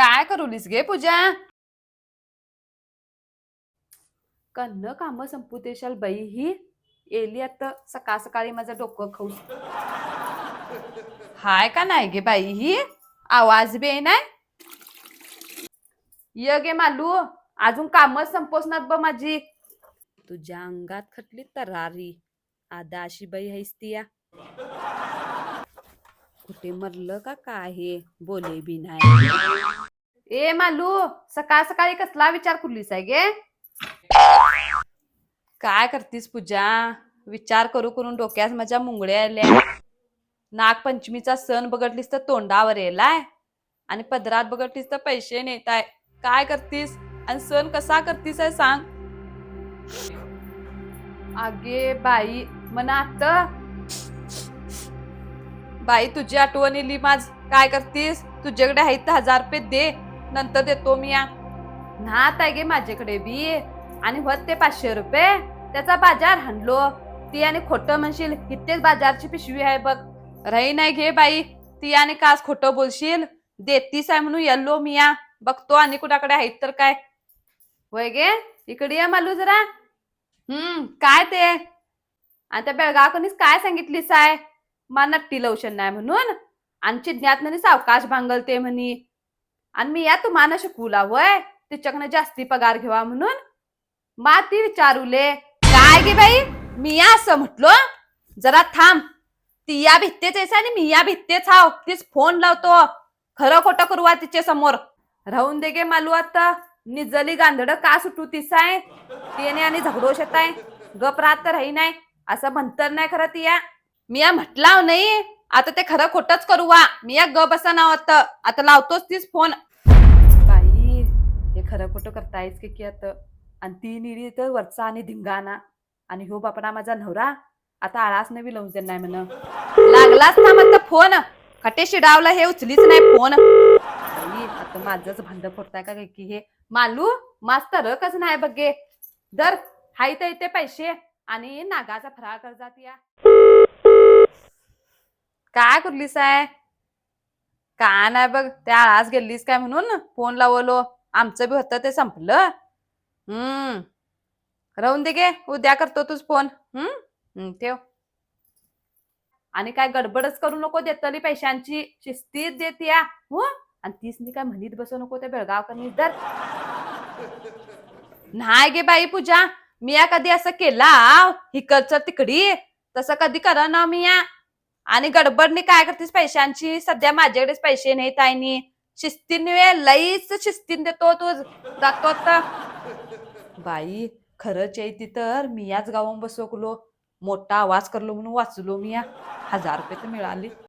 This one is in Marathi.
काय करूलीस गे पूजा? कन्न काम संपू देशाल बाई ही एली आता सकाळ सकाळी माझं डोकं खाऊस. हाय का नाही गे बाई ही आवाज बी नाही. ये गे मालू, अजून कामच संपोसनात ब माझी. तुझ्या अंगात खटली तरारी. आदा अशी बाई हैस ती या. कुठे मरलं का काय हे बोले बी नाही. ए मालू, सकाळ सकाळी कसला विचार कुर्लीस आहे गे? काय करतीस पूजा? विचार करू करून डोक्यात माझ्या मुंगळ्या आल्या. नागपंचमीचा सण बघटलीस तर तोंडावर येलाय आणि पदरात बघटलीस तर पैसे नेताय. काय करतीस आणि सण कसा करतीस आहे सांग. आगे बाई मना आता बाई तुझी आठवण येली माझ. काय करतीस? तुझ्याकडे आहेत 1000 रुपये दे, नंतर देतो मी या. नात आहे गे माझ्याकडे बी आणि होत ते 500 रुपये. त्याचा बाजार हाणलो ती आणि खोटं म्हणशील इथेच बाजारची पिशवी आहे बघ. राही नाही घे बाई, ती आणि कास खोटं बोलशील. देतीस आहे म्हणून येल्लो मी या. बघतो आणि कुणाकडे आहेत तर काय. होय गे, इकडे या मालू जरा. काय ते आणि त्या बेळगावकनीच काय सांगितलीस आहे? मा नट्टी लवशन नाही म्हणून आणि चिज्ञात सावकाश भांगलते म्हणी. आणि मी या तुम्हाला शिकवला होय तिच्याकडनं जास्ती पगार घेवा म्हणून. मा ती विचारूले काय गे बाई, मी या असं म्हटलो. जरा थांब, ती या भित्तेच आहेस आणि मी या भित्तेच हाव. तीच फोन लावतो, खरं खोटं करू तिच्या समोर. राहून दे गे मालू आता. निजली गांधड का सुटू तिसाय तिने आणि झगडो शेताय. गप राहत राही नाही असं म्हणतर नाही खरं ती या. मी या म्हटलाव नाही, आता ते खरं खोटच करू वा. मी या गप असा नाव आता लावतोच तीच फोन. बाई हे खरं खोटं करतायच की आता. आणि ती निरी तर वरचा आणि धिंगाणा आणि हो बापडा माझा नवरा आता आळास नवी लावून देणार नाही म्हण. लागलाच ना मग फोन खटे शिडावला हे उचलीच नाही फोन. आता माझंच भांड फोडताय का की हे मालू मास्तर कस नाही बघे. दर हाय तर इथे पैसे आणि नागाचा फराळ कर जात या. काय करलीस आहे? काय नाही बघ, त्या आळास गेलीस काय म्हणून फोन लावलो. आमचं बी होतं ते संपलं. राहून दे गे, उद्या करतो तूच फोन. ठेव. आणि काय गडबडच करू नको देतली पैशांची. शिस्तीत देत या हो. आणि तीच काय म्हणीत बसू नको त्या बेळगावकनी दर. नाही गे बाई पूजा, मी या कधी असं केला हिकडचं तिकडी तसं कधी करा ना मी या. आणि गडबडनी काय करतेस पैशांची? सध्या माझ्याकडेच पैसे नाहीत आईनी. शिस्तीने लईच शिस्तीन देतो तू जातो आता. बाई खरंच आहे ती तर मी याच गावात बसवलो. मोठा आवाज करलो म्हणून वाचलो मी या. 1000 रुपये तर मिळाली.